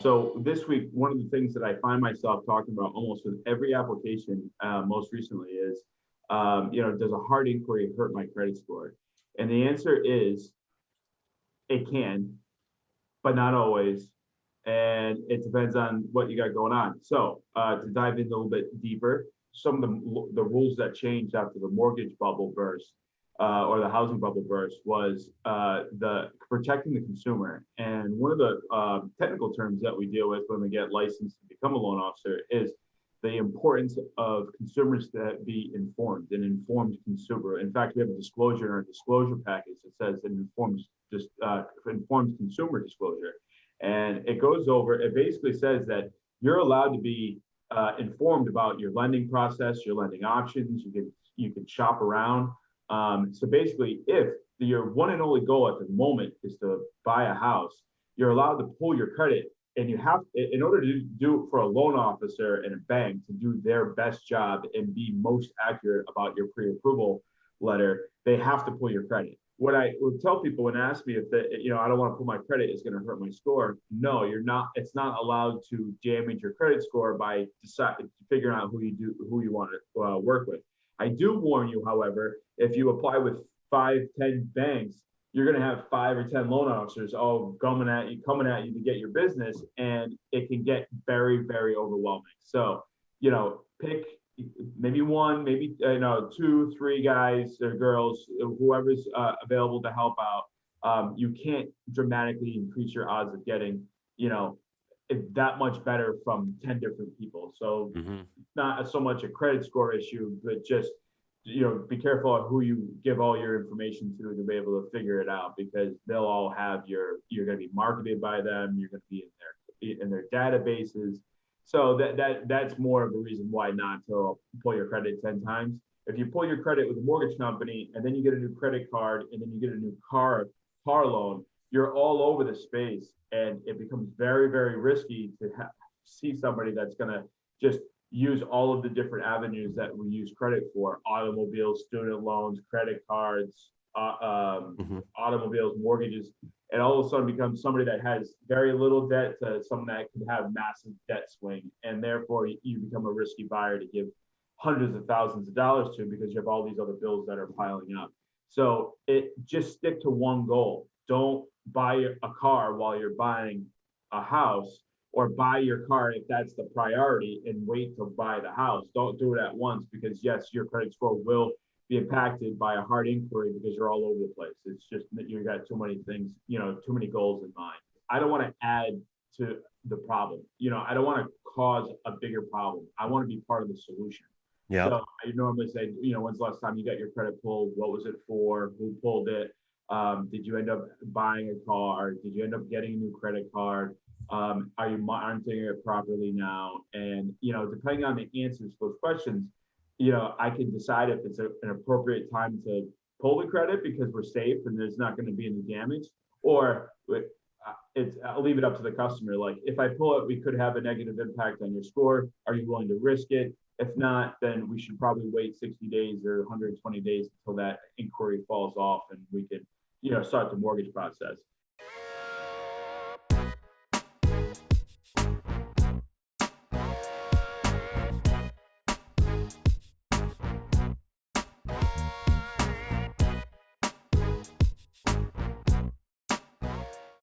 So this week, one of the things that I find myself talking about almost with every application, most recently is, does a hard inquiry hurt my credit score? And the answer is it can, but not always. And it depends on what you got going on. So to dive in a little bit deeper, some of the rules that changed after the mortgage bubble burst or the housing bubble burst was the protecting the consumer. And one of the technical terms that we deal with when we get licensed to become a loan officer is the importance of consumers that be informed, an informed consumer. In fact, we have a disclosure in our disclosure package that says an informed consumer disclosure. And it basically says that you're allowed to be informed about your lending process, your lending options. You can shop around. So basically, if your one and only goal at the moment is to buy a house, you're allowed to pull your credit, and you have, in order to do for a loan officer and a bank to do their best job and be most accurate about your pre-approval letter, they have to pull your credit. What I would tell people when ask me if I don't want to pull my credit, it's going to hurt my score. No, you're not. It's not allowed to damage your credit score by figuring out who you want to work with. I do warn you, however, if you apply with 5, 10 banks, you're going to have 5 or 10 loan officers all coming at you to get your business, and it can get very, very overwhelming. So, pick maybe one, maybe 2, 3 guys or girls, whoever's available to help out. You can't dramatically increase your odds of getting, that much better from 10 different people. So not so much a credit score issue, but just, be careful of who you give all your information to be able to figure it out, because they'll all have you're going to be marketed by them. You're going to be in their databases. So that's more of a reason why not to pull your credit 10 times. If you pull your credit with a mortgage company and then you get a new credit card and then you get a new car loan, you're all over the space, and it becomes very, very risky to see somebody that's going to just use all of the different avenues that we use credit for: automobiles, student loans, credit cards, automobiles, mortgages, and all of a sudden becomes somebody that has very little debt to someone that could have massive debt swing. And therefore you become a risky buyer to give hundreds of thousands of dollars to, because you have all these other bills that are piling up. So just stick to one goal. Don't buy a car while you're buying a house, or buy your car if that's the priority and wait to buy the house. Don't do it at once, because yes, your credit score will be impacted by a hard inquiry because you're all over the place. It's just that you got too many things, too many goals in mind. I don't want to add to the problem. I don't want to cause a bigger problem. I want to be part of the solution. Yeah. So I normally say, when's the last time you got your credit pulled? What was it for? Who pulled it? Did you end up buying a car? Did you end up getting a new credit card? Are you monitoring it properly now? And, depending on the answers to those questions, I can decide if it's an appropriate time to pull the credit because we're safe and there's not going to be any damage, or I'll leave it up to the customer. Like, if I pull it, we could have a negative impact on your score. Are you willing to risk it? If not, then we should probably wait 60 days or 120 days until that inquiry falls off and we can, start the mortgage process.